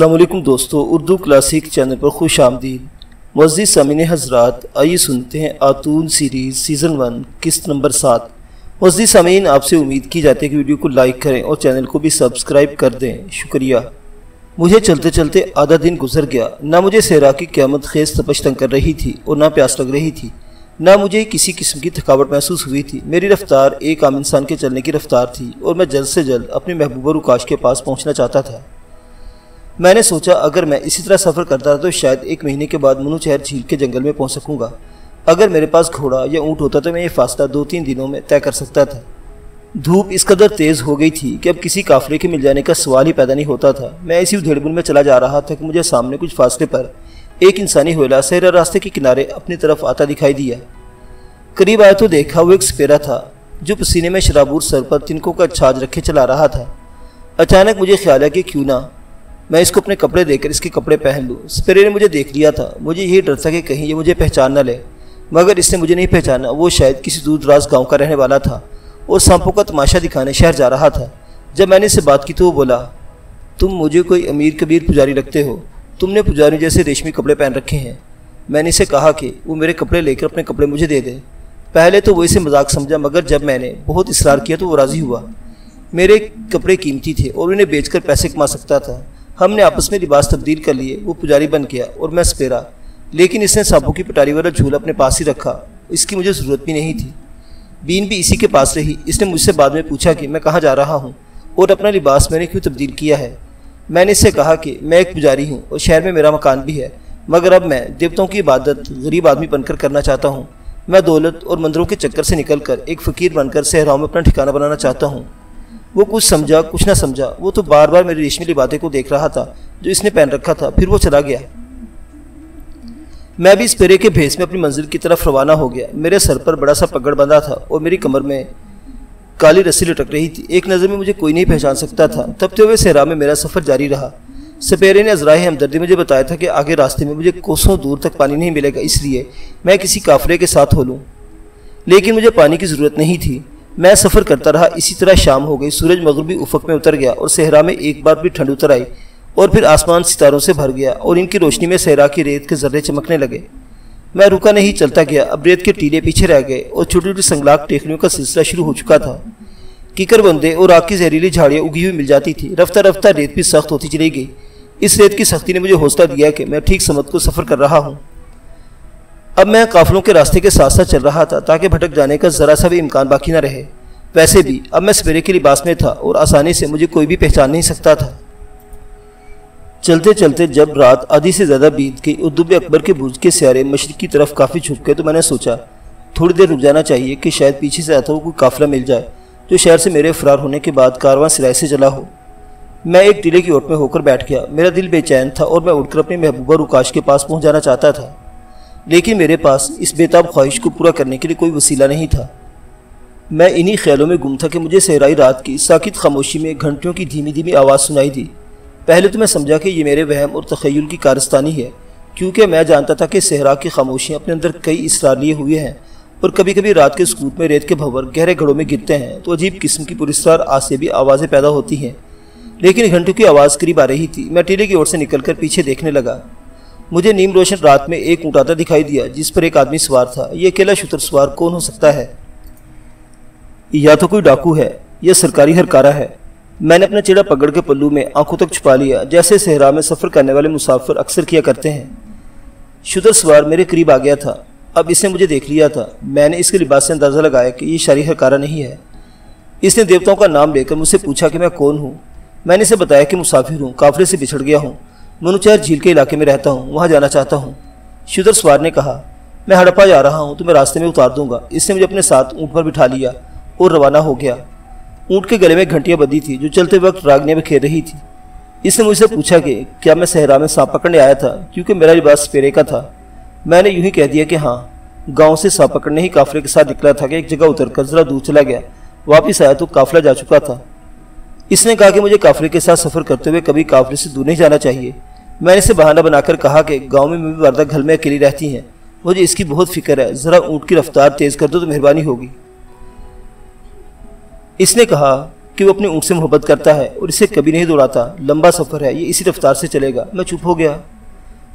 السلام علیکم دوستو، اردو کلاسک چینل پر خوش آمدید۔ معزز سامعین حضرات، آئیے سنتے ہیں آتون سیریز سیزن 1 قسط نمبر 7۔ معزز سامعین، آپ سے امید کی جاتی ہے کہ ویڈیو کو لائک کریں اور چینل کو بھی سبسکرائب کر دیں، شکریہ۔ مجھے چلتے چلتے آدھا دن گزر گیا۔ نہ مجھے صحرا کی قیامت خیز تپش تنگ کر رہی تھی اور نہ پیاس لگ رہی تھی، نہ مجھے کسی قسم کی تھکاوٹ محسوس ہوئی تھی۔ میری رفتار ایک عام انسان کے چلنے کی رفتار تھی اور میں جلد سے جلد اپنی محبوبہ رکاش کے پاس پہنچنا چاہتا تھا۔ میں نے سوچا اگر میں اسی طرح سفر کرتا رہا تو شاید ایک مہینے کے بعد منو چہر جھیل کے جنگل میں پہنچ سکوں گا۔ اگر میرے پاس گھوڑا یا اونٹ ہوتا تو میں یہ فاصلہ 2-3 دنوں میں طے کر سکتا تھا۔ دھوپ اس قدر تیز ہو گئی تھی کہ اب کسی قافلے کے مل جانے کا سوال ہی پیدا نہیں ہوتا تھا۔ میں اسی ادھیڑ بن میں چلا جا رہا تھا کہ مجھے سامنے کچھ فاصلے پر ایک انسانی حویلا صحرا راستے کے کنارے اپنی طرف آتا دکھائی دیا۔ قریب آیا تو دیکھا وہ ایک سپیرا تھا جو پسینے میں شرابور سر پر تنکوں کا چھاج رکھے چلا رہا تھا۔ اچانک مجھے خیال ہے کہ کیوں نہ میں اس کو اپنے کپڑے دے کر اس کے کپڑے پہن لوں۔ سپیرے نے مجھے دیکھ لیا تھا۔ مجھے یہی ڈر تھا کہ کہیں یہ مجھے پہچان نہ لے، مگر اس نے مجھے نہیں پہچانا۔ وہ شاید کسی دور دراز گاؤں کا رہنے والا تھا اور سانپوں کا تماشا دکھانے شہر جا رہا تھا۔ جب میں نے اس سے بات کی تو وہ بولا، تم مجھے کوئی امیر کبیر پجاری لگتے ہو، تم نے پجاری جیسے ریشمی کپڑے پہن رکھے ہیں۔ میں نے اسے کہا کہ وہ میرے کپڑے لے کر اپنے کپڑے مجھے دے دے۔ پہلے تو وہ اسے مذاق سمجھا، مگر جب میں نے بہت اصرار کیا تو وہ راضی ہوا۔ میرے کپڑے قیمتی تھے اور انہیں بیچ کر پیسے کما سکتا تھا۔ ہم نے آپس میں لباس تبدیل کر لیے۔ وہ پجاری بن گیا اور میں سپیرا، لیکن اس نے سانپوں کی پٹاری والا جھولا اپنے پاس ہی رکھا۔ اس کی مجھے ضرورت بھی نہیں تھی۔ بین بھی اسی کے پاس رہی۔ اس نے مجھ سے بعد میں پوچھا کہ میں کہاں جا رہا ہوں اور اپنا لباس میں نے کیوں تبدیل کیا ہے۔ میں نے اس سے کہا کہ میں ایک پجاری ہوں اور شہر میں میرا مکان بھی ہے، مگر اب میں دیوتاؤں کی عبادت غریب آدمی بن کر کرنا چاہتا ہوں۔ میں دولت اور مندروں کے چکر سے نکل کر ایک فقیر بن کر صحراؤں میں اپنا ٹھکانہ بنانا چاہتا ہوں۔ وہ کچھ سمجھا کچھ نہ سمجھا۔ وہ تو بار بار میری ریشمی لباسیں کو دیکھ رہا تھا جو اس نے پہن رکھا تھا، پھر وہ چلا گیا۔ میں بھی اس پیرے کے بھیس میں اپنی منزل کی طرف روانہ ہو گیا۔ میرے سر پر بڑا سا پگڑ بندھا تھا اور میری کمر میں کالی رسی لٹک رہی تھی۔ ایک نظر میں مجھے کوئی نہیں پہچان سکتا تھا۔ تبتے ہوئے صحرا میں میرا سفر جاری رہا۔ سپیرے نے عذرائے ہمدردی مجھے بتایا تھا کہ آگے راستے میں مجھے کوسوں دور تک پانی نہیں ملے گا، اس لیے میں کسی قافلے کے ساتھ ہو لوں۔ لیکن مجھے پانی کی ضرورت نہیں تھی۔ میں سفر کرتا رہا۔ اسی طرح شام ہو گئی۔ سورج مغربی افق میں اتر گیا اور صحرا میں ایک بار بھی ٹھنڈ اتر آئی اور پھر آسمان ستاروں سے بھر گیا اور ان کی روشنی میں صحرا کی ریت کے ذرے چمکنے لگے۔ میں رکا نہیں، چلتا گیا۔ اب ریت کے ٹیلے پیچھے رہ گئے اور چھوٹی چھوٹی سنگلاق ٹیکریوں کا سلسلہ شروع ہو چکا تھا۔ کیکر بندے اور آگ کی زہریلی جھاڑیاں اگی ہوئی مل جاتی تھی۔ رفتہ رفتہ ریت بھی سخت ہوتی چلی گئی۔ اس ریت کی سختی نے مجھے حوصلہ دیا کہ میں ٹھیک سمت کو سفر کر رہا ہوں۔ اب میں قافلوں کے راستے کے ساتھ ساتھ چل رہا تھا تاکہ بھٹک جانے کا ذرا سا بھی امکان باقی نہ رہے۔ ویسے بھی اب میں سپیرے کے لباس میں تھا اور آسانی سے مجھے کوئی بھی پہچان نہیں سکتا تھا۔ چلتے چلتے جب رات آدھی سے زیادہ بیت گئی اور دب اکبر کے برج کے سیارے مشرق کی طرف کافی چھپ گئے تو میں نے سوچا تھوڑی دیر رک جانا چاہیے کہ شاید پیچھے سے آتا ہوا کوئی قافلہ مل جائے جو شہر سے میرے فرار ہونے کے بعد کارواں سرائے سے چلا ہو۔ میں ایک ٹیلے کی اوٹ میں ہو کر بیٹھ گیا۔ میرا دل بے چین تھا اور میں اٹھ کر اپنی محبوبہ رکاش کے پاس پہنچ جانا چاہتا تھا، لیکن میرے پاس اس بے تاب خواہش کو پورا کرنے کے لیے کوئی وسیلہ نہیں تھا۔ میں انہی خیالوں میں گم تھا کہ مجھے صحرائی رات کی ساکت خاموشی میں گھنٹیوں کی دھیمی دھیمی آواز سنائی دی۔ پہلے تو میں سمجھا کہ یہ میرے وہم اور تخیل کی کارستانی ہے، کیونکہ میں جانتا تھا کہ صحرا کی خاموشیاں اپنے اندر کئی اسرار لیے ہوئے ہیں اور کبھی کبھی رات کے سکوت میں ریت کے بھنور گہرے گھڑوں میں گرتے ہیں تو عجیب قسم کی پراسرار آسیبی آوازیں پیدا ہوتی ہیں۔ لیکن گھنٹوں کی آواز قریب آ رہی تھی۔ میں ٹیلے کی اوٹ سے نکل کر پیچھے دیکھنے لگا۔ مجھے نیم روشن رات میں ایک اونٹ آتا دکھائی دیا جس پر ایک آدمی سوار تھا۔ یہ اکیلا شتر سوار کون ہو سکتا ہے؟ یا تو کوئی ڈاکو ہے یا سرکاری ہرکارہ ہے۔ میں نے اپنا چہرہ پگڑ کے پلو میں آنکھوں تک چھپا لیا، جیسے صحرا میں سفر کرنے والے مسافر اکثر کیا کرتے ہیں۔ شتر سوار میرے قریب آ گیا تھا۔ اب اس نے مجھے دیکھ لیا تھا۔ میں نے اس کے لباس سے اندازہ لگایا کہ یہ شرعی ہرکارہ نہیں ہے۔ اس نے دیوتاؤں کا نام لے کر مجھ سے پوچھا کہ میں کون ہوں۔ میں نے اسے بتایا کہ مسافر ہوں، قافلے سے بچھڑ گیا ہوں، منو چہر جھیل کے علاقے میں رہتا ہوں، وہاں جانا چاہتا ہوں۔ شتر سوار نے کہا، میں ہڑپا جا رہا ہوں، تو میں راستے میں اتار دوں گا۔ اس نے مجھے اپنے ساتھ اونٹ پر بٹھا لیا اور روانہ ہو گیا۔ اونٹ کے گلے میں گھنٹیاں بندھی تھی جو چلتے وقت راگنیاں بکھیر رہی تھی۔ اس نے مجھ سے پوچھا کہ کیا میں صحرا میں سانپ پکڑنے آیا تھا، کیونکہ میرا لباس سپیرے کا تھا۔ میں نے یوں ہی کہہ دیا کہ ہاں، گاؤں سے سانپ پکڑنے ہی قافلے کے ساتھ نکلا تھا کہ ایک جگہ اتر کر ذرا دور چلا گیا، واپس آیا تو قافلہ جا چکا تھا۔ اس نے کہا کہ مجھے قافلے کے ساتھ سفر کرتے ہوئے کبھی قافلے سے دور نہیں جانا چاہیے۔ میں نے اسے بہانہ بنا کر کہا کہ گاؤں میں بھی وردہ گھر میں اکیلی رہتی ہیں، مجھے اس کی بہت فکر ہے، ذرا اونٹ کی رفتار تیز کر دو تو مہربانی ہوگی۔ اس نے کہا کہ وہ اپنے اونٹ سے محبت کرتا ہے اور اسے کبھی نہیں دوڑاتا، لمبا سفر ہے، یہ اسی رفتار سے چلے گا۔ میں چپ ہو گیا۔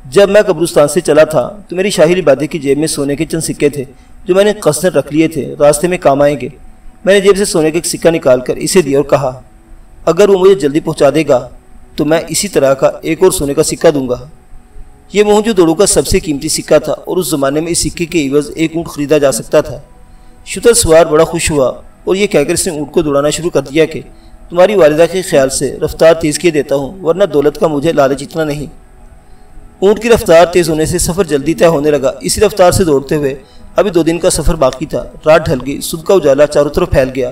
جب میں قبرستان سے چلا تھا تو میری شاہی لبادے کی جیب میں سونے کے چند سکے تھے جو میں نے قصدن رکھ لیے تھے، راستے میں کام آئیں گے۔ میں نے جیب سے سونے کا ایک سکہ نکال کر اسے دیا اور کہا، اگر وہ مجھے جلدی پہنچا دے گا تو میں اسی طرح کا ایک اور سونے کا سکہ دوں گا۔ یہ موہنجودڑو کا سب سے قیمتی سکہ تھا اور اس زمانے میں اس سکے کے عوض ایک اونٹ خریدا جا سکتا تھا۔ شتر سوار بڑا خوش ہوا اور یہ کہہ کر اس نے اونٹ کو دوڑانا شروع کر دیا کہ تمہاری والدہ کے خیال سے رفتار تیز کیے دیتا ہوں، ورنہ دولت کا مجھے لالچ اتنا نہیں۔ اونٹ کی رفتار تیز ہونے سے سفر جلدی طے ہونے لگا۔ اسی رفتار سے دوڑتے ہوئے ابھی 2 دن کا سفر باقی تھا۔ رات ڈھل گئی، صبح کا اجالا چاروں طرف پھیل گیا۔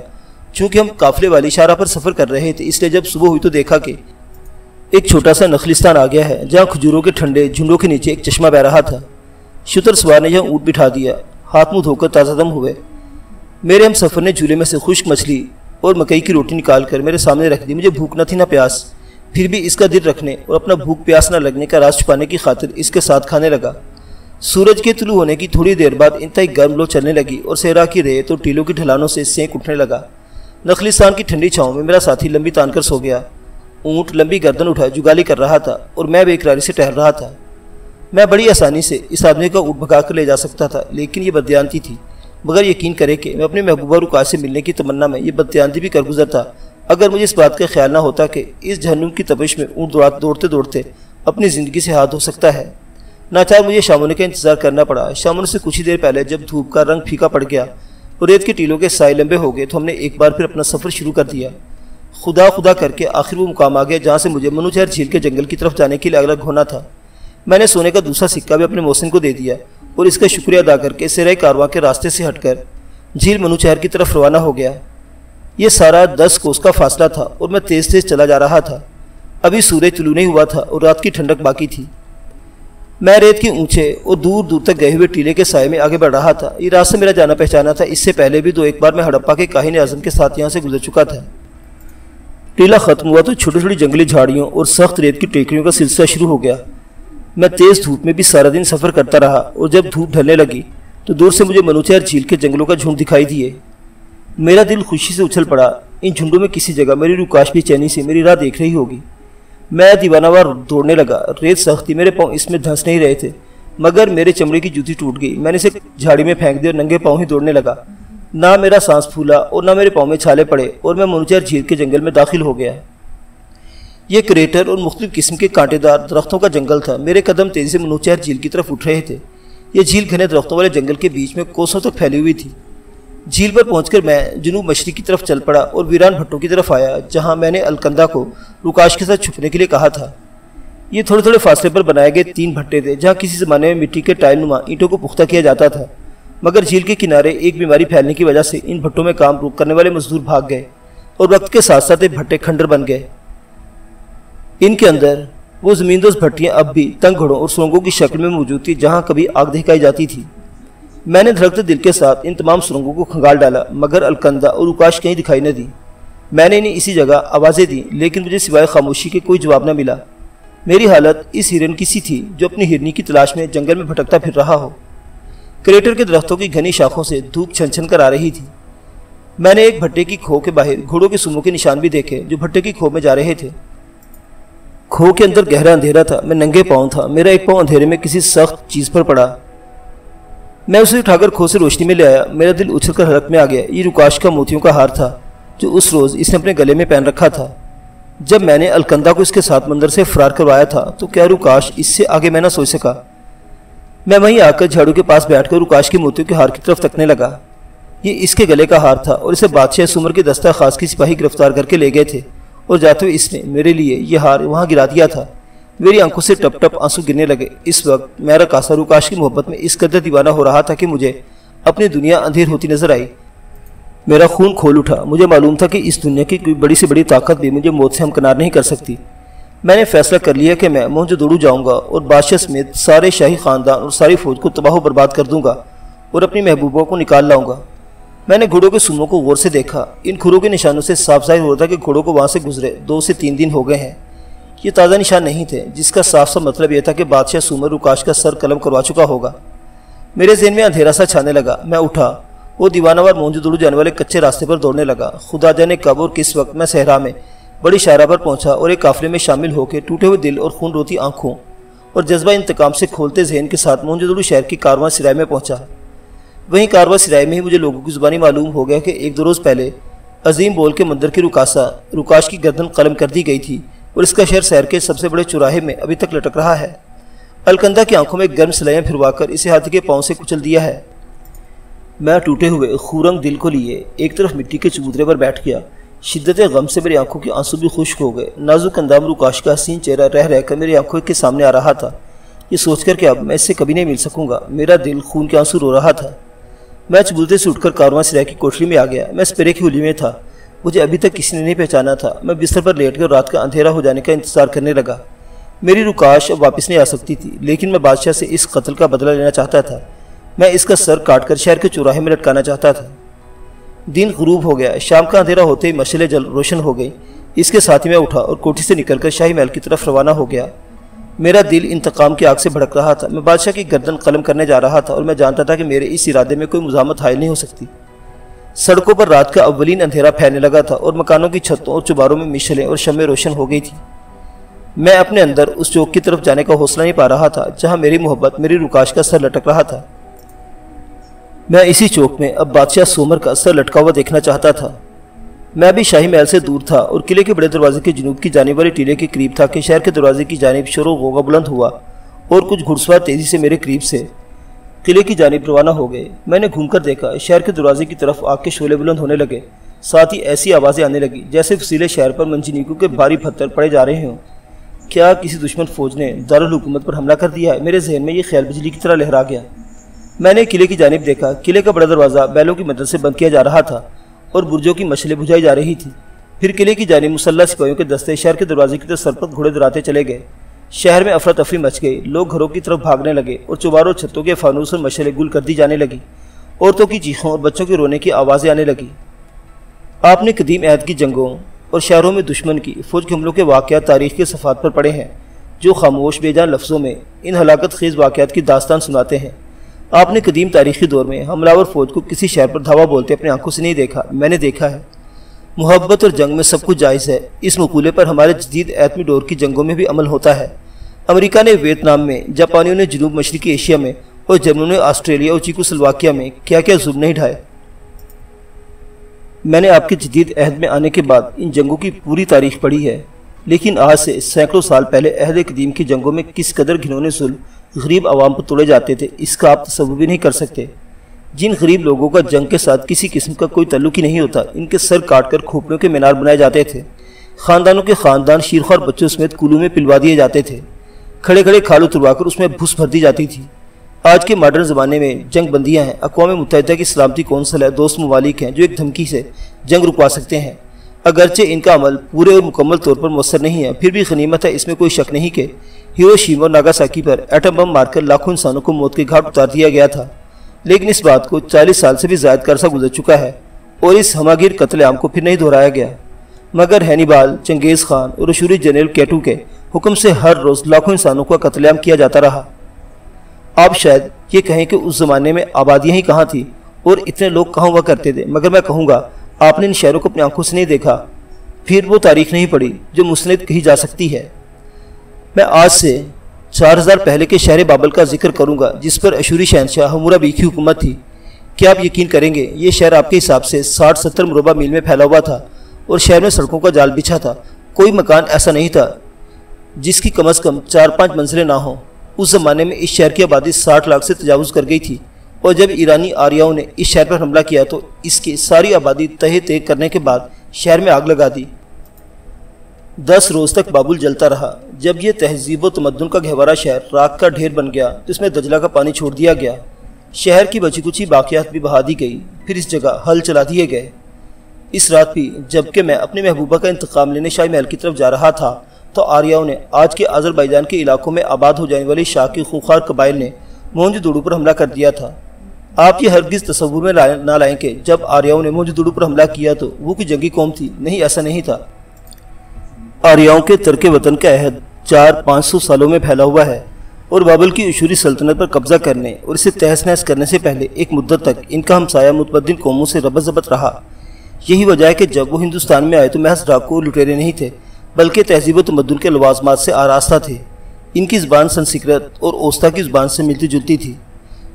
چونکہ ہم قافلے والی شاہراہ پر سفر کر رہے تھے، اس لیے جب صبح ہوئی تو دیکھا کہ ایک چھوٹا سا نخلستان آ گیا ہے جہاں کھجوروں کے ٹھنڈے جھنڈوں کے نیچے ایک چشمہ بہ رہا تھا۔ شتر سوار نے یہاں اونٹ بٹھا دیا، ہاتھ منہ دھو کر تازہ دم ہوئے۔ میرے ہم سفر نے جھولے میں سے خشک مچھلی اور مکئی کی روٹی نکال کر میرے سامنے رکھ دی۔ مجھے بھوک نہ تھی نہ پیاس، پھر بھی اس کا دل رکھنے اور اپنا بھوک پیاس نہ لگنے کا راز چھپانے کی خاطر اس کے ساتھ کھانے لگا۔ سورج کے طلوع ہونے کی تھوڑی دیر بعد انتہائی گرم لو چلنے لگی اور صحرا کی ریت اور ٹیلوں کی ڈھلانوں سے سینک اٹھنے لگا۔ نخلستان کی ٹھنڈی چھاؤں میں میرا ساتھی لمبی تان کر سو گیا۔ اونٹ لمبی گردن اٹھائے جگالی کر رہا تھا اور میں بے اقراری سے ٹہل رہا تھا۔ میں بڑی آسانی سے اس آدمی کا اونٹ بھگا کر لے جا سکتا تھا، لیکن یہ بددیانتی تھی۔ مگر یقین کرے کہ میں اپنے محبوبہ رکاش سے ملنے کی تمنا میں یہ بددیانتی بھی کر گزرتا اگر مجھے اس بات کا خیال نہ ہوتا کہ اس جہنم کی تپش میں اونٹ دوڑتے دوڑتے اپنی زندگی سے ہاتھ دھو سکتا ہے۔ ناچار مجھے شام ہونے کا انتظار کرنا پڑا۔ شام ہونے سے کچھ ہی دیر پہلے جب دھوپ کا رنگ پھیکا پڑ گیا اور ریت کے ٹیلوں کے سائے لمبے ہو گئے تو ہم نے ایک بار پھر اپنا سفر شروع کر دیا۔ خدا خدا کر کے آخر وہ مقام آ گیا جہاں سے مجھے منوچہر جھیل کے جنگل کی طرف جانے کے لیے الگ ہونا تھا۔ میں نے سونے کا دوسرا سکہ بھی اپنے محسن کو دے دیا اور اس کا شکریہ ادا کر کے صحرائے کارواں کے راستے سے ہٹ کر جھیل منوچہر کی طرف روانہ ہو گیا۔ یہ سارا 10 کوس کا فاصلہ تھا اور میں تیز تیز چلا جا رہا تھا۔ ابھی سورج طلوع نہیں ہوا تھا اور رات کی ٹھنڈک باقی تھی۔ میں ریت کے اونچے اور دور دور تک گئے ہوئے ٹیلے کے سائے میں آگے بڑھ رہا تھا۔ یہ راستہ میرا جانا پہچانا تھا، اس سے پہلے بھی 2 بار میں ہڑپا کے کاہن اعظم کے ساتھ یہاں سے گزر چکا تھا۔ ٹیلا ختم ہوا تو چھوٹی چھوٹی جنگلی جھاڑیوں اور سخت ریت کی ٹیکریوں کا سلسلہ شروع ہو گیا۔ میں تیز دھوپ میں بھی سارا دن سفر کرتا رہا اور جب دھوپ ڈھلنے لگی تو دور سے مجھے منوچہر جھیل کے جنگلوں کا جھنڈ دکھائی دیے۔ میرا دل خوشی سے اچھل پڑا۔ ان جھنڈوں میں کسی جگہ میری رکاش بھی چینی سے میری راہ دیکھ رہی ہوگی۔ میں دیوانہ وار دوڑنے لگا۔ ریت سخت تھی، میرے پاؤں اس میں دھنس نہیں رہے تھے، مگر میرے چمڑے کی جوتی ٹوٹ گئی۔ میں نے اسے جھاڑی میں پھینک دیا اور ننگے پاؤں ہی دوڑنے لگا۔ نہ میرا سانس پھولا اور نہ میرے پاؤں میں چھالے پڑے اور میں منوچہر جھیل کے جنگل میں داخل ہو گیا۔ یہ کریٹر اور مختلف قسم کے کانٹے دار درختوں کا جنگل تھا۔ میرے قدم تیزی سے منوچہر جھیل کی طرف اٹھ رہے تھے۔ یہ جھیل گھنے درختوں والے جنگل کے بیچ میں کوسوں تک پھیلی ہوئی تھی۔ جھیل پر پہنچ کر میں جنوب مشرق کی طرف چل پڑا اور ویران بھٹوں کی طرف آیا جہاں میں نے الکندہ کو رکاش کے ساتھ چھپنے کے لیے کہا تھا۔ یہ تھوڑے تھوڑے فاصلے پر بنائے گئے 3 بھٹے تھے جہاں کسی زمانے میں مٹی کے ٹائل نما اینٹوں کو پختہ کیا جاتا تھا، مگر جھیل کے کنارے ایک بیماری پھیلنے کی وجہ سے ان بھٹوں میں کام روک کرنے والے مزدور بھاگ گئے اور وقت کے ساتھ ساتھ بھٹے کھنڈر بن گئے۔ ان کے اندر وہ زمین دوز بھٹیاں اب بھی تنگ گھڑوں اور سرنگوں کی شکل میں موجود تھی جہاں کبھی آگ دہکائی جاتی تھی۔ میں نے دھڑکتے دل کے ساتھ ان تمام سرنگوں کو کھنگال ڈالا، مگر الکندہ اور رکاش کہیں دکھائی نہ دی۔ میں نے انہیں اسی جگہ آوازیں دیں لیکن مجھے سوائے خاموشی کے کوئی جواب نہ ملا۔ میری حالت اس ہرن کی سی تھی جو اپنی ہرنی کی تلاش میں جنگل میں بھٹکتا پھر رہا ہو۔ کریٹر کے درختوں کی گھنی شاخوں سے دھوپ چھن چھن کر آ رہی تھی۔ میں نے ایک بھٹے کی کھو کے باہر گھوڑوں کے سموں کے نشان بھی دیکھے جو بھٹے کی کھو میں جا رہے تھے۔ کھو کے اندر گہرا اندھیرا تھا، میں ننگے پاؤں تھا، میرا ایک پاؤں اندھیرے میں کسی سخت چیز پر پڑا۔ میں اسے اٹھا کر کھو سے روشنی میں لے آیا۔ میرا دل اچھل کر حلق میں آ گیا۔ یہ رکاش کا موتیوں کا ہار تھا جو اس روز اس نے اپنے گلے میں پہن رکھا تھا۔ جب میں نے الکندہ کو اس کے ساتھ مندر سے فرار کروایا تھا تو کیا رکاش اس سے آگے میں نہ سوچ سکا۔ میں وہیں آ کر جھاڑو کے پاس بیٹھ کر رکاش کے موتیوں کے ہار کی طرف تکنے لگا۔ یہ اس کے گلے کا ہار تھا اور اسے بادشاہ سمر کے دستہ خاص کی سپاہی گرفتار کر کے لے گئے تھے اور جاتے ہوئے اس نے میرے لیے یہ ہار وہاں گرا دیا تھا۔ میری آنکھوں سے ٹپ ٹپ آنسو گرنے لگے۔ اس وقت میرا کاسا رکاش کی محبت میں اس قدر دیوانہ ہو رہا تھا کہ مجھے اپنی دنیا اندھیر ہوتی نظر آئی۔ میرا خون کھول اٹھا۔ مجھے معلوم تھا کہ اس دنیا کی کوئی بڑی سے بڑی طاقت بھی مجھے موت سے ہمکنار نہیں کر سکتی۔ میں نے فیصلہ کر لیا کہ میں موہنجودڑو جاؤں گا اور بادشاہ سمیت سارے شاہی خاندان اور ساری فوج کو تباہ و برباد کر دوں گا اور اپنی محبوبوں کو نکال لاؤں گا۔ میں نے گھوڑوں کے سموں کو غور سے دیکھا۔ ان کھروں کے نشانوں سے صاف ظاہر ہو رہا تھا کہ گھوڑوں کو وہاں سے گزرے 2 سے 3 دن ہو گئے ہیں۔ یہ تازہ نشان نہیں تھے، جس کا صاف سا مطلب یہ تھا کہ بادشاہ سومر رکاش کا سر قلم کروا چکا ہوگا۔ میرے ذہن میں اندھیرا سا چھانے لگا۔ میں اٹھا وہ دیوانوار موہنجودڑو جانے والے کچے راستے پر دوڑنے لگا۔ خدا جانے کب اور کس وقت میں صحرا میں بڑی شاہراہ پر پہنچا اور ایک قافلے میں شامل ہو کے ٹوٹے ہوئے دل اور خون روتی آنکھوں اور جذبہ انتقام سے کھولتے ذہن کے ساتھ موہنجودڑو شہر کی کارواں سرائے میں پہنچا۔ وہیں کارواں سرائے میں ہی مجھے لوگوں کی زبانی معلوم ہو گیا کہ ایک دو روز پہلے عظیم بول کے مندر کی رکاش کی گردن قلم کر دی گئی تھی اور اس کا شہر شہر کے سب سے بڑے چوراہے میں ابھی تک لٹک رہا ہے۔ الکندہ کی آنکھوں میں گرم سلائیاں پھروا کر اسے ہاتھی کے پاؤں سے کچل دیا ہے۔ میں ٹوٹے ہوئے خورنگ دل کو لیے ایک طرف مٹی کے چبوترے پر بیٹھ گیا۔ شدت غم سے میری آنکھوں کے آنسو بھی خشک ہو گئے۔ نازک اندام رکاش کا حسین چہرہ رہ رہ کر میری آنکھوں کے سامنے آ رہا تھا۔ یہ سوچ کر کہ اب میں اس سے کبھی نہیں مل سکوں گا، میرا دل خون کے آنسو رو رہا تھا۔ میں چبوترے سے اٹھ کر کارواں سرائے کی کوٹری میں آ گیا۔ میں سپرے کی ہولی میں تھا، مجھے ابھی تک کسی نے نہیں پہچانا تھا۔ میں بستر پر لیٹ کر رات کا اندھیرا ہو جانے کا انتظار کرنے لگا۔ میری رکاش اب واپس نہیں آ سکتی تھی، لیکن میں بادشاہ سے اس قتل کا بدلہ لینا چاہتا تھا۔ میں اس کا سر کاٹ کر شہر کے چوراہے میں لٹکانا چاہتا تھا۔ دن غروب ہو گیا، شام کا اندھیرا ہوتے ہی مشعلیں جل روشن ہو گئی۔ اس کے ساتھ ہی میں اٹھا اور کوٹھی سے نکل کر شاہی محل کی طرف روانہ ہو گیا۔ میرا دل انتقام کی آگ سے بھڑک رہا تھا۔ میں بادشاہ کی گردن قلم کرنے جا رہا تھا اور میں جانتا تھا کہ میرے اس ارادے میں کوئی مزاحمت حائل نہیں ہو سکتی۔ سڑکوں پر رات کا اولین اندھیرا پھیلنے لگا تھا اور مکانوں کی چھتوں اور چوباروں میں مشعلیں اور شمعیں روشن ہو گئی تھی۔ میں اپنے اندر اس چوک کی طرف جانے کا حوصلہ نہیں پا رہا تھا جہاں میری محبت میری رکاش کا سر لٹک رہا تھا۔ میں اسی چوک میں اب بادشاہ سومر کا سر لٹکا ہوا دیکھنا چاہتا تھا۔ میں ابھی شاہی محل سے دور تھا اور قلعے کے بڑے دروازے کے جنوب کی جانب والے ٹیلے کے قریب تھا کہ شہر کے دروازے کی جانب شور و غوغا بلند ہوا اور کچھ گھڑ سوار تیزی سے میرے قریب سے قلعے کی جانب روانہ ہو گئے۔ میں نے گھوم کر دیکھا، شہر کے دروازے کی طرف آگ کے شعلے بلند ہونے لگے، ساتھ ہی ایسی آوازیں آنے لگی جیسے فصیلے شہر پر منجنیکوں کے بھاری پتھر پڑے جا رہے ہوں۔ کیا کسی دشمن فوج نے دارالحکومت پر حملہ کر دیا ہے؟ میرے ذہن میں یہ خیال بجلی کی طرح لہرا گیا۔ میں نے قلعے کی جانب دیکھا، قلعے کا بڑا دروازہ بیلوں کی مدد سے بند کیا جا رہا تھا اور برجوں کی مشعلیں بجھائی جا رہی تھی۔ پھر قلعے کی جانب مسلح سپاہیوں کے دستے شہر کے دروازے کی طرف سرپت گھوڑے دراتے چلے گئے۔ شہر میں افراتفری مچ گئی، لوگ گھروں کی طرف بھاگنے لگے اور چوباروں چھتوں کے فانوس اور مشعلیں گل کر دی جانے لگی۔ عورتوں کی چیخوں اور بچوں کے رونے کی آوازیں آنے لگی۔ آپ نے قدیم عہد کی جنگوں اور شہروں میں دشمن کی فوج کے حملوں کے واقعات تاریخ کے صفحات پر پڑھے ہیں، جو خاموش بے جان لفظوں میں ان ہلاکت خیز واقعات کی داستان سناتے ہیں۔ آپ نے قدیم تاریخی دور میں حملہ فوج کو کسی شہر پر دھاوا بولتے اپنے آنکھوں سے نہیں دیکھا، میں نے دیکھا ہے۔ محبت اور جنگ میں سب کچھ جائز ہے، اس مقولے پر ہمارے جدید ایٹمی دور کی جنگوں میں بھی عمل ہوتا ہے۔ امریکہ نے ویتنام میں، جاپانیوں نے جنوب مشرقی ایشیا میں اور جرمنوں نے آسٹریلیا اور چیکوسلواکیہ میں کیا کیا ظلم نہیں ڈھائے۔ میں نے آپ کے جدید عہد میں آنے کے بعد ان جنگوں کی پوری تاریخ پڑھی ہے، لیکن آج سے سینکڑوں سال پہلے عہد قدیم کی جنگوں میں کس قدر گھنونے ظلم غریب عوام پر توڑے جاتے تھے، اس کا آپ تصور بھی نہیں کر سکتے۔ جن غریب لوگوں کا جنگ کے ساتھ کسی قسم کا کوئی تعلق ہی نہیں ہوتا، ان کے سر کاٹ کر کھوپڑیوں کے مینار بنائے جاتے تھے۔ خاندانوں کے خاندان شیرخوار بچوں سمیت کولوں میں پلوا دیے جاتے تھے، کھڑے کھڑے کھال اتروا کر اس میں بھس بھر دی جاتی تھی۔ آج کے ماڈرن زمانے میں جنگ بندیاں ہیں، اقوام متحدہ کی سلامتی کونسل ہے، دوست ممالک ہیں جو ایک دھمکی سے جنگ رکوا سکتے ہیں۔ اگرچہ ان کا عمل پورے اور مکمل طور پر مؤثر نہیں ہے، پھر بھی غنیمت ہے، اس میں کوئی شک نہیں کہ ہیروشیما اور ناگاساکی پر ایٹم بم مار کر لاکھوں انسانوں کو موت کے گھاٹ اتار دیا گیا تھا۔ لیکن اس بات کو 40 سال سے بھی زائد عرصہ گزر چکا ہے اور اس ہماگیر قتل عام کو پھر نہیں دہرایا گیا، مگر ہینیبال، چنگیز خان اور اشوری جنرل کیٹو کے حکم سے ہر روز لاکھوں انسانوں کا قتل عام کیا جاتا رہا۔ آپ شاید یہ کہیں کہ اس زمانے میں آبادیاں ہی کہاں تھیں اور اتنے لوگ کہاں ہوا کرتے تھے، مگر میں کہوں گا آپ نے ان شہروں کو اپنی آنکھوں سے نہیں دیکھا، پھر وہ تاریخ نہیں پڑھی جو مسند کہی جا سکتی ہے۔ میں آج سے 4000 پہلے کے شہر بابل کا ذکر کروں گا جس پر اشوری شہنشاہ حمورابی کی حکومت تھی۔ کیا آپ یقین کریں گے یہ شہر آپ کے حساب سے 60-70 مربع میل میں پھیلا ہوا تھا اور شہر میں سڑکوں کا جال بچھا تھا۔ کوئی مکان ایسا نہیں تھا جس کی کم از کم 4-5 منزلیں نہ ہوں۔ اس زمانے میں اس شہر کی آبادی 60 لاکھ سے تجاوز کر گئی تھی، اور جب ایرانی آریاؤں نے اس شہر پر حملہ کیا تو اس کی ساری آبادی تہہ تیگ کرنے کے بعد شہر میں آگ لگا دی۔ 10 روز تک بابل جلتا رہا۔ جب یہ تہذیب و تمدن کا گہوارہ شہر راکھ کا ڈھیر بن گیا تو اس میں دجلہ کا پانی چھوڑ دیا گیا، شہر کی بچی کچی باقیات بھی بہا دی گئی، پھر اس جگہ ہل چلا دیے گئے۔ اس رات بھی جب کہ میں اپنے محبوبہ کا انتقام لینے شاہی محل کی طرف جا رہا تھا تو آریاؤں نے آج کے آذربائیجان کے علاقوں میں آباد ہو جانے والی شاہ کے خونخوار قبائل نے موہنجودڑو پر حملہ کر دیا تھا۔ آپ یہ ہرگز تصور میں نہ لائیں کہ جب آریاؤں نے موہنجودڑو پر حملہ کیا تو وہ کوئی جنگی قوم تھی، نہیں، ایسا نہیں تھا۔ آریاؤں کے ترک وطن کا عہد 400-500 سالوں میں پھیلا ہوا ہے۔ اور بابل کی عشوری سلطنت پر قبضہ کرنے اور اسے تہس نہس کرنے سے پہلے ایک مدت تک ان کا ہمسایہ متمدن قوموں سے ربط ضبط رہا۔ یہی وجہ ہے کہ جب وہ ہندوستان میں آئے تو محض ڈاکو اور لٹیرے نہیں تھے، بلکہ تہذیب و تمدن کے لوازمات سے آراستہ تھے۔ ان کی زبان سنسکرت اور اوستا کی زبان سے ملتی جلتی تھی،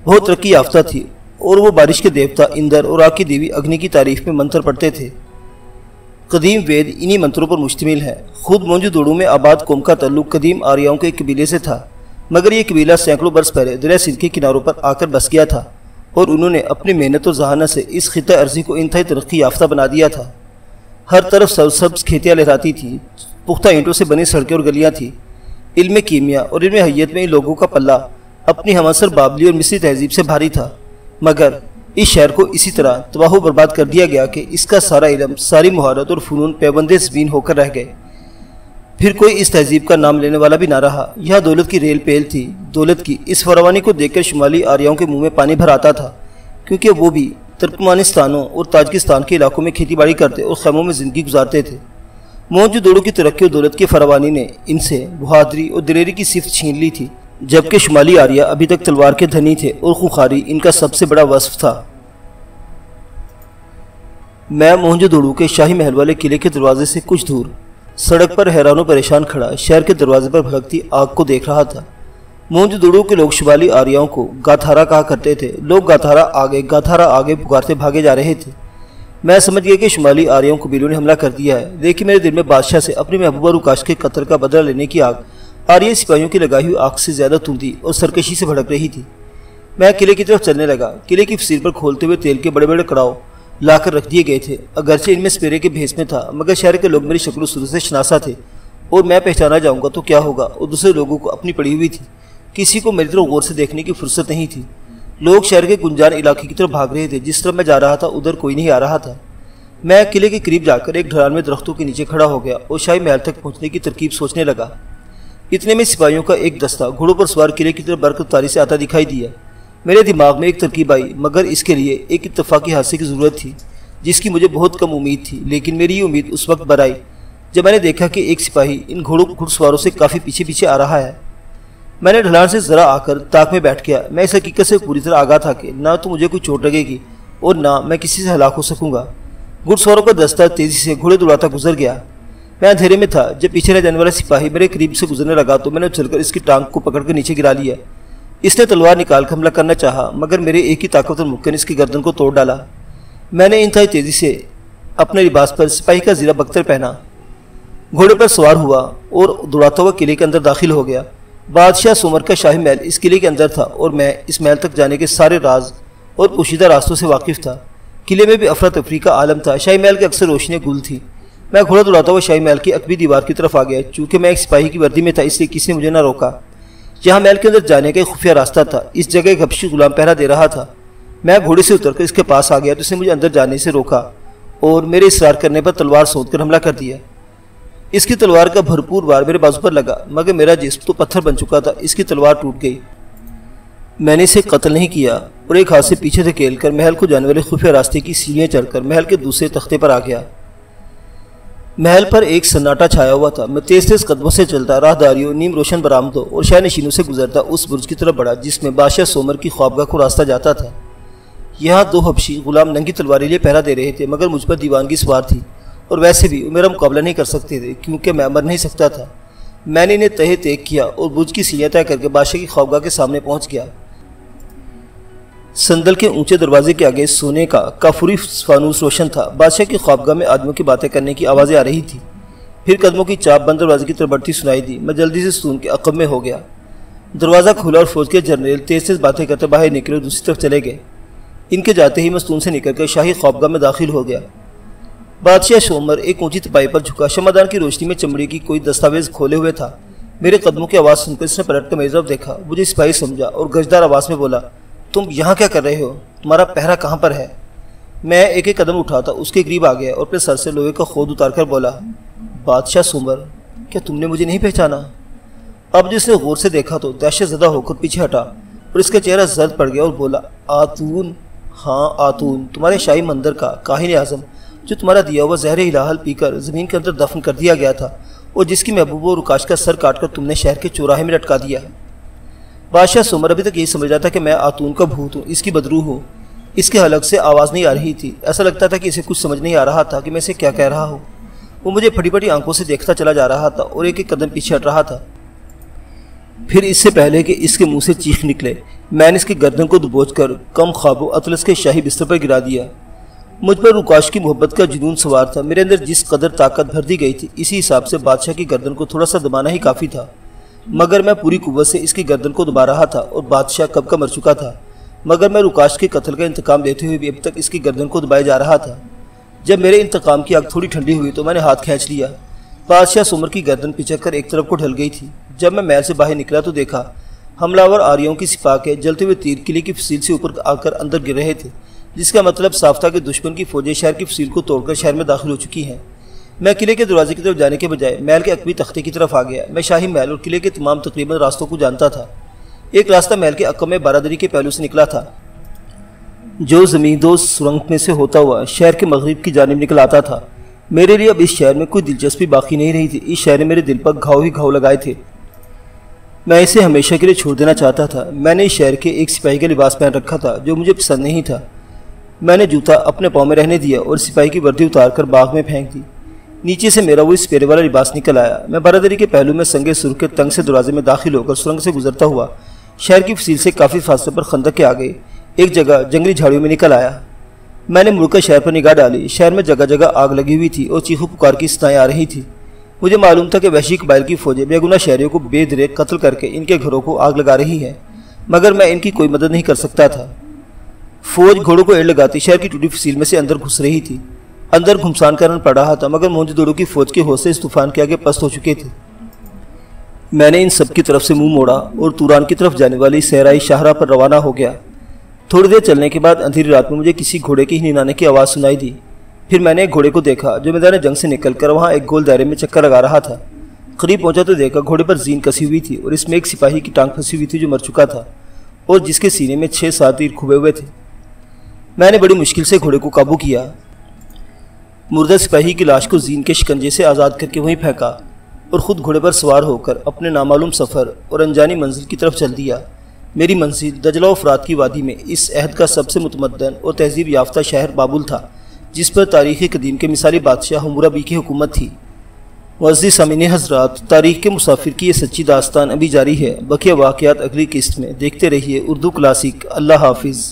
بہت ترقی یافتہ تھی، اور وہ بارش کے دیوتا اندر اور آگ کی دیوی اگنی کی تعریف میں منتر پڑھتے تھے۔ قدیم وید انہی منتروں پر مشتمل ہے۔ خود موہنجو دڑو میں آباد قوم کا تعلق قدیم آریاؤں کے ایک قبیلے سے تھا، مگر یہ قبیلہ سینکڑوں برس پہلے دریائے سندھ کے کناروں پر آ کر بس گیا تھا، اور انہوں نے اپنی محنت اور ذہانت سے اس خطہ ارضی کو انتہائی ترقی یافتہ بنا دیا تھا۔ ہر طرف سبز کھیتیاں لہراتی تھیں، پختہ اینٹوں سے بنی سڑکیں اور گلیاں تھیں۔ علم کیمیا اور علم حیت میں ان لوگوں کا پلہ اپنی ہمعصر بابلی اور مصری تہذیب سے بھاری تھا، مگر اس شہر کو اسی طرح تباہ و برباد کر دیا گیا کہ اس کا سارا علم، ساری مہارت اور فنون پیوند زمین ہو کر رہ گئے۔ پھر کوئی اس تہذیب کا نام لینے والا بھی نہ رہا۔ یہاں دولت کی ریل پیل تھی۔ دولت کی اس فراوانی کو دیکھ کر شمالی آریاؤں کے منہ میں پانی بھر آتا تھا، کیونکہ وہ بھی ترکمانستانوں اور تاجکستان کے علاقوں میں کھیتی باڑی کرتے اور خیموں میں زندگی گزارتے تھے۔ موہنجو دڑو کی ترقی اور دولت کی فراوانی نے ان سے بہادری اور دلیری کی صفت چھین لی تھی، جبکہ شمالی آریا ابھی تک تلوار کے دھنی تھے اور خوخاری ان کا سب سے بڑا وصف تھا۔ میں موہنجو دڑو کے شاہی محل والے قلعے کے دروازے سے کچھ دور سڑک پر حیران و پریشان کھڑا شہر کے دروازے پر بھڑکتی آگ کو دیکھ رہا تھا۔ موہنجو دڑو کے لوگ شمالی آریاؤں کو گاتھارا کہا کرتے تھے۔ لوگ گاتھارا آگے پکارتے بھاگے جا رہے تھے۔ میں سمجھ گیا کہ شمالی آریاؤں قبیلوں نے حملہ کر دیا ہے، لیکن میرے دل میں بادشاہ سے اپنی محبوبہ روکاش کے قتل کا بدلہ لینے کی آگ آریائی سپاہیوں کی لگائی ہوئی آگ سے زیادہ تندی اور سرکشی سے بھڑک رہی تھی۔ میں قلعے کی طرف چلنے لگا۔ قلعے کی فصیل پر کھولتے ہوئے تیل کے بڑے بڑے کڑاؤ لا کر رکھ دیے گئے تھے، اگرچہ ان میں سپیرے کے بھیس میں تھا، مگر شہر کے لوگ میری شکل و صورت سے شناسا تھے، اور میں پہچانا جاؤں گا تو کیا ہوگا، اور دوسرے لوگوں کو اپنی پڑی ہوئی تھی۔ کسی کو میری طرف غور سے دیکھنے کی فرصت نہیں تھی۔ لوگ شہر کے گنجان علاقے کی طرف بھاگ رہے تھے۔ جس طرف میں جا رہا تھا ادھر کوئی نہیں آ رہا تھا۔ میں قلعے کے قریب جا کر ایک ڈھلان میں درختوں کے نیچے کھڑا ہو گیا اور شاہی محل تک پہنچنے کی ترکیب سوچنے لگا۔ اتنے میں سپاہیوں کا ایک دستہ گھوڑوں پر سوار قلعے کی طرف برکت تاری سے آتا دکھائی دیا۔ میرے دماغ میں ایک ترکیب آئی، مگر اس کے لیے ایک اتفاقی حادثے کی ضرورت تھی جس کی مجھے بہت کم امید تھی، لیکن میری یہ امید اس وقت بر آئی جب میں نے دیکھا کہ ایک سپاہی ان گھڑ سواروں سے کافی پیچھے پیچھے آ رہا ہے۔ میں نے ڈھلان سے ذرا آ کر تاک میں بیٹھ گیا۔ میں اس حقیقت سے پوری طرح آگاہ تھا کہ نہ تو مجھے کوئی چوٹ لگے گی اور نہ میں کسی سے ہلاک ہو سکوں گا۔ گھڑ سواروں کا دستہ تیزی سے گھوڑے دوڑاتا گزر گیا۔ میں اندھیرے میں تھا۔ جب پیچھے رہ جانے والا سپاہی میرے قریب سے گزرنے لگا تو میں نے اچھل کر اس کی ٹانگ کو پکڑ کر نیچے گرا لیا۔ اس نے تلوار نکال کر حملہ کرنا چاہا، مگر میرے ایک ہی طاقتور مکے نے اس کی گردن کو توڑ ڈالا۔ میں نے انتہائی تیزی سے اپنے لباس پر سپاہی کا زیرہ بختر پہنا، گھوڑے پر سوار ہوا اور دوڑاتا ہوا قلعے کے اندر داخل ہو گیا۔ بادشاہ سومر کا شاہی محل اس قلعے کے اندر تھا، اور میں اس محل تک جانے کے سارے راز اور پوشیدہ راستوں سے واقف تھا۔ قلعے میں بھی افراتفری کا عالم تھا۔ شاہی محل کے اکثر روشنیاں گل تھیں۔ میں گھوڑا دوڑاتا ہوا شاہی محل کی عقبی دیوار کی طرف آ گیا۔ چونکہ میں ایک سپاہی کی وردی میں تھا، اس لیے کسی نے مجھے نہ روکا۔ یہاں محل کے اندر جانے کا ایک خفیہ راستہ تھا۔ اس جگہ ایک حبشی غلام پہرا دے رہا تھا۔ میں گھوڑے سے اتر کر اس کے پاس آ گیا تو اس نے مجھے اندر جانے سے روکا اور میرے اصرار کرنے پر تلوار سونت کر حملہ کر دیا۔ اس کی تلوار کا بھرپور وار میرے بازو پر لگا، مگر میرا جسم تو پتھر بن چکا تھا۔ اس کی تلوار ٹوٹ گئی۔ میں نے اسے قتل نہیں کیا اور ایک ہاتھ سے پیچھے دھکیل کر محل کو جانے والے خفیہ راستے کی سیڑھیاں چڑھ کر محل کے دوسرے تختے پر آ گیا۔ محل پر ایک سناٹا چھایا ہوا تھا۔ میں تیز تیز قدموں سے چلتا راہداریوں، نیم روشن برآمدوں اور شاہ نشینوں سے گزرتا اس برج کی طرف بڑھا جس میں بادشاہ سومر کی خوابگاہ کو راستہ جاتا تھا۔ یہاں دو حبشی غلام ننگی تلواریں لیے پہرا دے رہے تھے، مگر مجھ پر دیوانگی سوار تھی، اور ویسے بھی وہ میرا مقابلہ نہیں کر سکتے تھے کیونکہ میں مر نہیں سکتا تھا۔ میں نے انہیں تہے تیگ کیا اور برج کی سیڑھیاں طے کر کے بادشاہ کی خوابگاہ کے سامنے پہنچ گیا۔ صندل کے اونچے دروازے کے آگے سونے کا کافوری فانوس روشن تھا۔ بادشاہ کی خوابگاہ میں آدمیوں کی باتیں کرنے کی آوازیں آ رہی تھی۔ پھر قدموں کی چاپ بند دروازے کی طرف بڑھتی سنائی دی۔ میں جلدی سے ستون کے عقب میں ہو گیا۔ دروازہ کھولا اور فوج کے جرنیل تیز تیز باتیں کرتے باہر نکلے اور دوسری طرف چلے گئے۔ ان کے جاتے ہی میں ستون سے نکل کر شاہی خوابگاہ میں داخل ہو گیا۔ بادشاہ سومر ایک اونچی تپائی پر جھکا شمعدان کی روشنی میں چمڑی کی کوئی دستاویز کھولے ہوئے تھا۔ میرے قدموں کی آواز سن کر اس نے پلٹ کر میری طرف دیکھا، مجھے سپاہی سمجھا اور گجدار آواز میں بولا، تم یہاں کیا کر رہے ہو؟ تمہارا پہرا کہاں پر ہے؟ میں ایک ایک قدم اٹھاتا اس کے قریب آ گیا اور اپنے سر سے لوہے کا خود اتار کر بولا، بادشاہ سومر، کیا تم نے مجھے نہیں پہچانا؟ اب جس نے غور سے دیکھا تو دہشت زدہ ہو کر پیچھے ہٹا اور اس کا چہرہ زرد پڑ گیا اور بولا، آتون، ہاں آتون، تمہارے شاہی مندر کا کاہن اعظم، جو تمہارا دیا ہوا زہر الہل پی کر زمین کے اندر دفن کر دیا گیا تھا اور جس کی محبوب و رکاش کا سر کاٹ کر تم نے شہر کے چوراہے میں لٹکا دیا ہے۔ بادشاہ سمر ابھی تک یہی سمجھ رہا تھا کہ میں آتون کا بھوت ہوں، اس کی بدروح ہوں۔ اس کے حلق سے آواز نہیں آ رہی تھی، ایسا لگتا تھا کہ اسے کچھ سمجھ نہیں آ رہا تھا کہ میں اسے کیا کہہ رہا ہوں۔ وہ مجھے پھٹی پھٹی آنکھوں سے دیکھتا چلا جا رہا تھا اور ایک ایک قدم پیچھے ہٹ رہا تھا۔ پھر اس سے پہلے کہ اس کے منہ سے چیخ نکلے، میں نے اس کی گردن کو دبوچ کر کم خواب و اطلس کے شاہی بستر پر گرا دیا۔ مجھ پر رکاش کی محبت کا جنون سوار تھا۔ میرے اندر جس قدر طاقت بھر دی گئی تھی، اسی حساب سے بادشاہ کی گردن کو تھوڑا سا دبانا ہی کافی تھا، مگر میں پوری قوت سے اس کی گردن کو دبا رہا تھا اور بادشاہ کب کا مر چکا تھا، مگر میں رکاش کے قتل کا انتقام لیتے ہوئے بھی اب تک اس کی گردن کو دبائے جا رہا تھا۔ جب میرے انتقام کی آگ تھوڑی ٹھنڈی ہوئی تو میں نے ہاتھ کھینچ لیا۔ بادشاہ سمر کی گردن پچک کر ایک طرف کو ڈھل گئی تھی۔ جب میں محل سے باہر نکلا تو دیکھا حملہ آور آریوں کی سپاہ کے جلتے ہوئے تیر قلعے کی فصیل سے اوپر آ کر اندر گر رہے تھے، جس کا مطلب صاف تھا کہ دشمن کی فوجیں شہر کی فصیل کو توڑ کر شہر میں داخل ہو چکی ہیں۔ میں قلعے کے دروازے کی طرف جانے کے بجائے محل کے عقبی تختے کی طرف آ گیا۔ میں شاہی محل اور قلعے کے تمام تقریباً راستوں کو جانتا تھا۔ ایک راستہ محل کے عقب میں بارادری کے پہلو سے نکلا تھا، جو زمیندوز سرنگ میں سے ہوتا ہوا شہر کے مغرب کی جانب نکل آتا تھا۔ میرے لیے اب اس شہر میں کوئی دلچسپی باقی نہیں رہی تھی۔ اس شہر نے میرے دل پر گھاؤ ہی گھاؤ لگائے تھے۔ میں اسے ہمیشہ کے لیے چھوڑ دینا چاہتا تھا۔ میں نے اس شہر کے ایک سپاہی کا لباس پہن رکھا تھا جو مجھے پسند نہیں تھا۔ میں نے جوتا اپنے پاؤں میں رہنے دیا اور سپاہی کی وردی اتار کر باغ میں پھینک دی۔ نیچے سے میرا وہ سپیرے والا لباس نکل آیا۔ میں بارادری کے پہلو میں سنگ سرخ کے تنگ سے دروازے میں داخل ہو کر سرنگ سے گزرتا ہوا شہر کی فصیل سے کافی فاصلے پر خندق کے آگے ایک جگہ جنگلی جھاڑیوں میں نکل آیا۔ میں نے مڑ کر شہر پر نگاہ ڈالی۔ شہر میں جگہ جگہ آگ لگی ہوئی تھی اور چیخو پکار کی صدائیں آ رہی تھی۔ مجھے معلوم تھا کہ وحشی قبائل کی فوجیں بے گناہ شہریوں کو بے دریغ قتل کر کے ان کے گھروں کو آگ لگا رہی ہیں، مگر میں ان کی کوئی مدد نہیں کر سکتا تھا۔ فوج گھوڑوں کو ایڑ لگاتی شہر کی ٹوٹی فصیل میں سے اندر گھس رہی تھی۔ اندر گھمسان کرنا پڑ رہا تھا، مگر موج دوڑوں کی فوج کے حوصلے اس طوفان کے آگے پست ہو چکے تھے۔ میں نے ان سب کی طرف سے منہ موڑا اور توران کی طرف جانے والی صحرائی شاہراہ پر روانہ ہو گیا۔ تھوڑی دیر چلنے کے بعد اندھیری رات میں مجھے کسی گھوڑے کی ہنہنانے کی آواز سنائی دی۔ پھر میں نے ایک گھوڑے کو دیکھا جو میدان جنگ سے نکل کر وہاں ایک گول دائرے میں چکر لگا رہا تھا۔ قریب پہنچا تو دیکھا گھوڑے پر زین کسی ہوئی تھی اور اس میں ایک سپاہی کی ٹانگ پھنسی ہوئی تھی جو مر چکا تھا اور جس کے سینے میں 6-7 تیر کھوے ہوئے تھے۔ میں نے بڑی مشکل سے گھوڑے کو قابو کیا، مردہ سپاہی کی لاش کو زین کے شکنجے سے آزاد کر کے وہیں پھینکا اور خود گھوڑے پر سوار ہو کر اپنے نامعلوم سفر اور انجانی منزل کی طرف چل دیا۔ میری منزل دجلہ و فرات کی وادی میں اس عہد کا سب سے متمدن اور تہذیب یافتہ شہر بابل تھا، جس پر تاریخ قدیم کے مثالی بادشاہ حموربی کی حکومت تھی۔ معزز سامعین حضرات، تاریخ کے مسافر کی یہ سچی داستان ابھی جاری ہے۔ بقیہ واقعات اگلی قسط میں۔ دیکھتے رہیے اردو کلاسک۔ اللہ حافظ۔